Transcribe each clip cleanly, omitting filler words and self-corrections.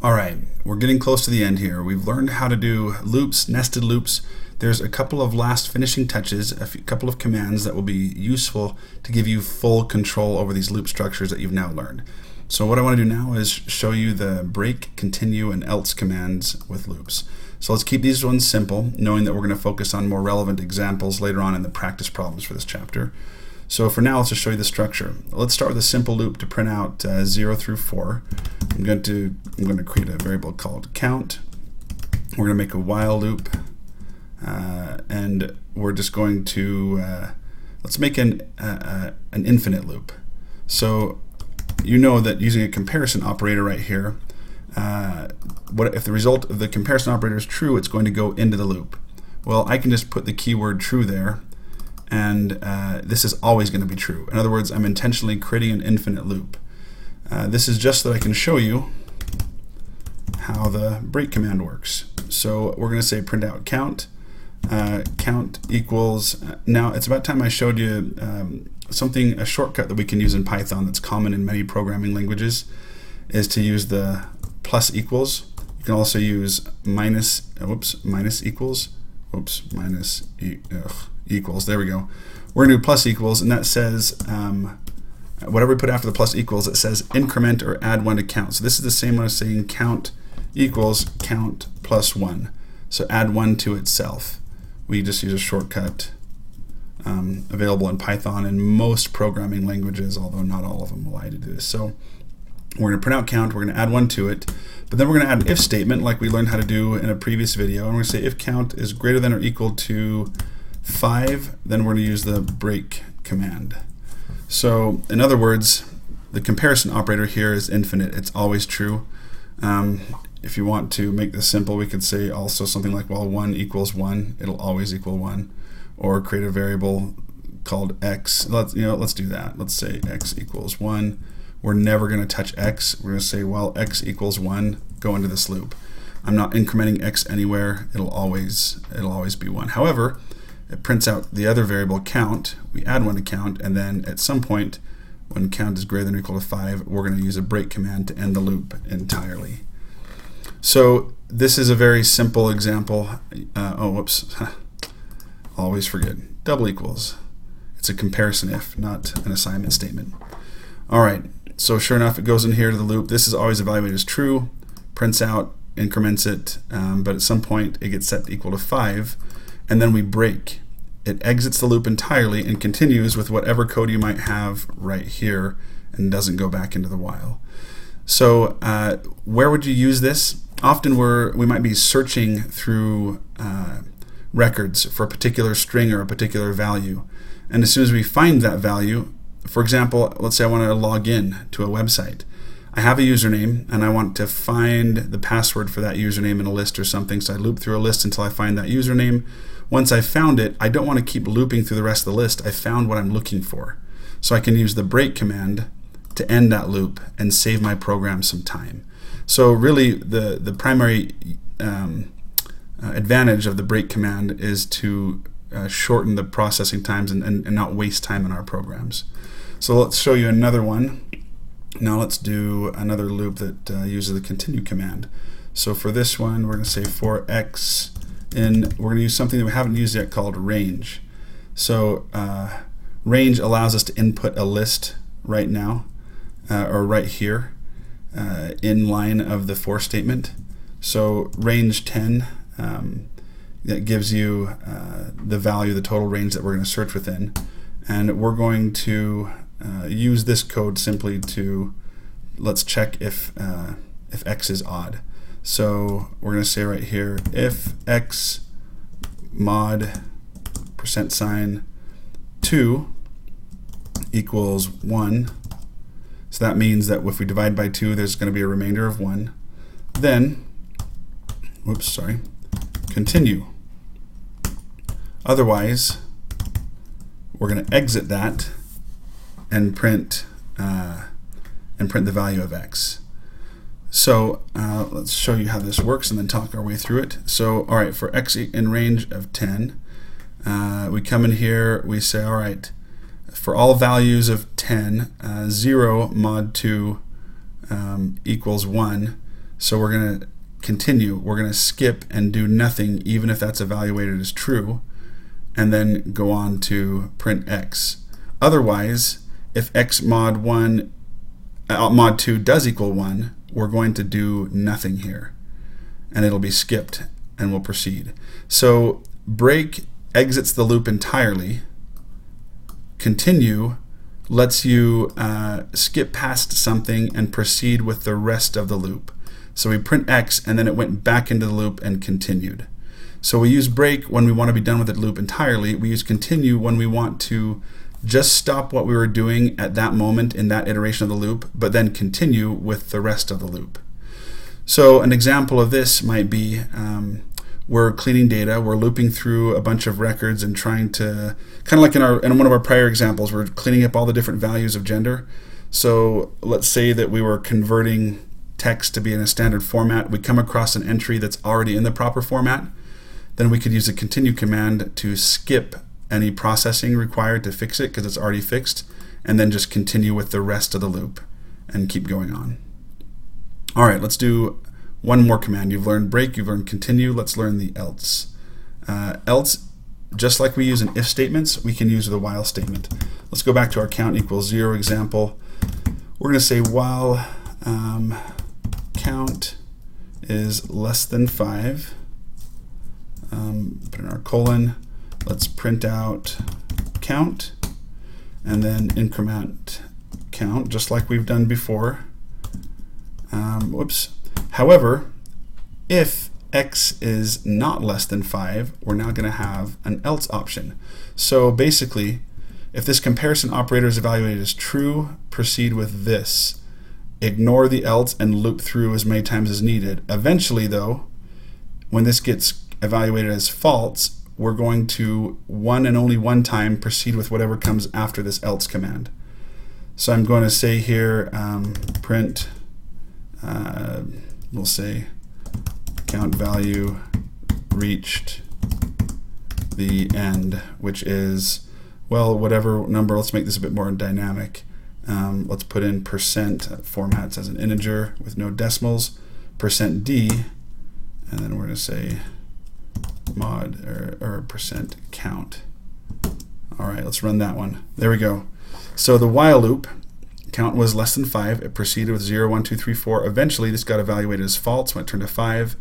All right, we're getting close to the end here. We've learned how to do loops, nested loops. There's a couple of last finishing touches, a couple of commands that will be useful to give you full control over these loop structures that you've now learned. So what I want to do now is show you the break, continue, and else commands with loops. So let's keep these ones simple, knowing that we're going to focus on more relevant examples later on in the practice problems for this chapter. So for now, let's just show you the structure. Let's start with a simple loop to print out 0 through 4. I'm going to create a variable called count. We're going to make a while loop, and we're just going to let's make an infinite loop. So you know that using a comparison operator right here, what if the result of the comparison operator is true, it's going to go into the loop. Well, I can just put the keyword true there, and this is always going to be true. In other words, I'm intentionally creating an infinite loop. This is just so that I can show you how the break command works. So we're going to say print out count. Count equals, now it's about time I showed you a shortcut that we can use in Python that's common in many programming languages, is to use the plus equals. You can also use minus equals. Equals, there we go. We're going to do plus equals, and that says, whatever we put after the plus equals, it says increment or add 1 to count. So this is the same one as saying count equals count plus 1. So add 1 to itself. We just use a shortcut available in Python and most programming languages, although not all of them allow you to do this. So we're going to print out count, we're going to add 1 to it, but then we're going to add an if statement like we learned how to do in a previous video. And we're going to say if count is greater than or equal to 5, then we're going to use the break command. So in other words, the comparison operator here is infinite. It's always true. If you want to make this simple, we could say also something like, well, 1 equals 1. It'll always equal 1. Or create a variable called x. Let's do that. Let's say x equals 1. We're never going to touch x. We're going to say, well, x equals 1. Go into this loop. I'm not incrementing x anywhere. It'll always be 1. However, it prints out the other variable count. We add 1 to count, and then at some point, when count is greater than or equal to 5, we're going to use a break command to end the loop entirely. So this is a very simple example. Always forget. Double equals. It's a comparison if, not an assignment statement. All right. So sure enough, it goes in here to the loop. This is always evaluated as true. Prints out, increments it, but at some point it gets set to equal to 5, and then we break. It exits the loop entirely and continues with whatever code you might have right here and doesn't go back into the while. So where would you use this? Often we might be searching through records for a particular string or a particular value. And as soon as we find that value, for example, let's say I want to log in to a website. I have a username and I want to find the password for that username in a list or something, so I loop through a list until I find that username. Once I found it, I don't want to keep looping through the rest of the list. I found what I'm looking for. So I can use the break command to end that loop and save my program some time. So really the primary advantage of the break command is to shorten the processing times and not waste time in our programs. So let's show you another one. Now let's do another loop that uses the continue command. So for this one, we're going to say for x we're going to use something that we haven't used yet called range. So range allows us to input a list right now, or right here, in line of the for statement. So range 10, that gives you the value, the total range that we're going to search within. And we're going to use this code simply to, let's check if x is odd. So we're going to say right here, if x mod %2 equals 1, so that means that if we divide by 2, there's going to be a remainder of 1. Then, continue. Otherwise, we're going to exit that and print the value of x. So let's show you how this works and then talk our way through it. So all right, for x in range of 10, we come in here, we say, all right, for all values of 10, 0 mod 2 equals 1. So we're going to continue. We're going to skip and do nothing, even if that's evaluated as true, and then go on to print x. Otherwise, if x mod 2 does equal 1, we're going to do nothing here, and it'll be skipped, and we'll proceed. So break exits the loop entirely. Continue lets you skip past something and proceed with the rest of the loop. So we print x, and then it went back into the loop and continued. So we use break when we want to be done with the loop entirely. We use continue when we want to just stop what we were doing at that moment in that iteration of the loop, but then continue with the rest of the loop. So an example of this might be we're cleaning data, we're looping through a bunch of records and trying to, kind of like in one of our prior examples, we're cleaning up all the different values of gender. So let's say that we were converting text to be in a standard format. We come across an entry that's already in the proper format. Then we could use the continue command to skip any processing required to fix it because it's already fixed, and then just continue with the rest of the loop and keep going on. All right, let's do one more command. You've learned break, you've learned continue. Let's learn the else. Else, just like we use in if statements, we can use the while statement. Let's go back to our count equals 0 example. We're going to say while count is less than 5, put in our colon, let's print out count, and then increment count, just like we've done before. However, if x is not less than 5, we're now going to have an else option. So basically, if this comparison operator is evaluated as true, proceed with this. Ignore the else and loop through as many times as needed. Eventually, though, when this gets evaluated as false, we're going to one and only one time proceed with whatever comes after this else command. So I'm going to say here print, we'll say count value reached the end, which is, well, whatever number. Let's make this a bit more dynamic. Let's put in percent formats as an integer with no decimals, %d, and then we're going to say mod or percent count. All right, let's run that one. There we go. So the while loop, count was less than 5. It proceeded with 0, 1, 2, 3, 4. Eventually, this got evaluated as false when it turned to 5.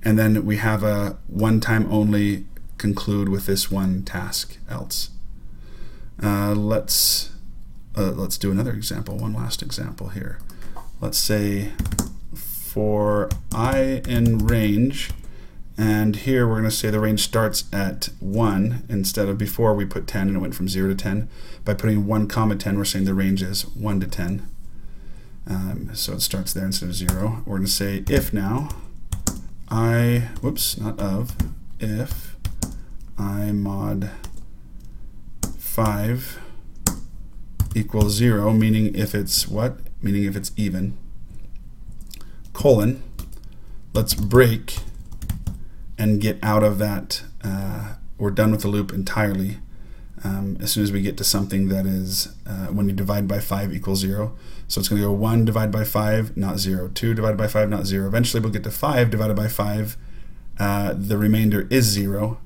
And then we have a one time only conclude with this one task else. Let's do another example, one last example here. Let's say for I in range, and here we're going to say the range starts at 1 instead of before we put 10 and it went from 0 to 10. By putting 1 comma 10, we're saying the range is 1 to 10. So it starts there instead of 0. We're going to say if now I, if I mod 5 equals 0, meaning if it's what? Meaning if it's even, colon, let's break and get out of that. We're done with the loop entirely as soon as we get to something that is when you divide by 5 equals 0. So it's going to go 1 divided by 5, not 0. 2 divided by 5, not 0. Eventually we'll get to 5 divided by 5. The remainder is 0.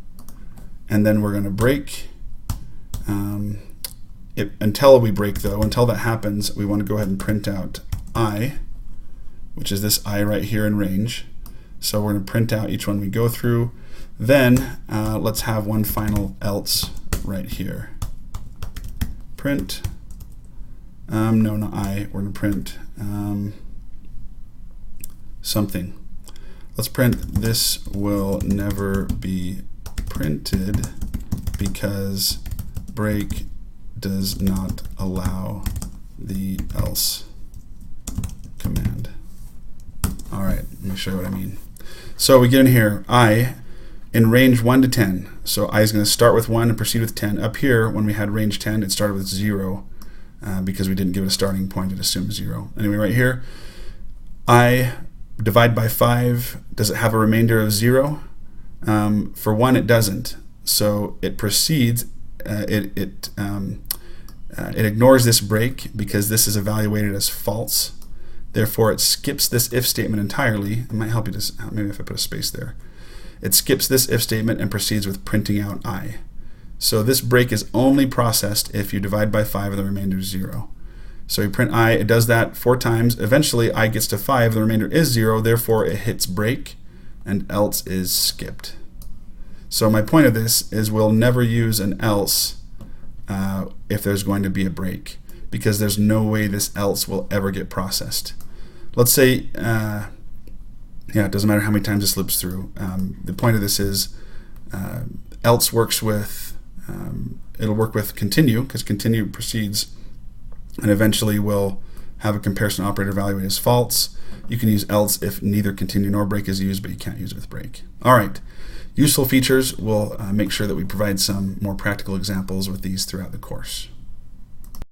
And then we're going to break. Until we break, though, until that happens, we want to go ahead and print out I, which is this I right here in range. So we're going to print out each one we go through. Then let's have one final else right here. Print, no, not I, we're going to print something. Let's print this will never be printed because break does not allow the else command. All right, let me show you what I mean. So we get in here, I in range 1 to 10. So I is going to start with 1 and proceed with 10. Up here, when we had range 10, it started with 0 because we didn't give it a starting point. It assumed 0. Anyway, right here, I divide by 5. Does it have a remainder of 0? For 1, it doesn't. So it proceeds. It ignores this break because this is evaluated as false. Therefore, it skips this if statement entirely. It might help you to, maybe if I put a space there. It skips this if statement and proceeds with printing out I. So this break is only processed if you divide by 5 and the remainder is 0. So you print I, it does that 4 times. Eventually, I gets to 5, the remainder is 0, therefore it hits break, and else is skipped. So my point of this is we'll never use an else if there's going to be a break, because there's no way this else will ever get processed. Let's say, yeah, it doesn't matter how many times this loops through. The point of this is else works with, it'll work with continue, because continue proceeds, and eventually we'll have a comparison operator evaluate as false. You can use else if neither continue nor break is used, but you can't use it with break. All right, useful features. We'll make sure that we provide some more practical examples with these throughout the course.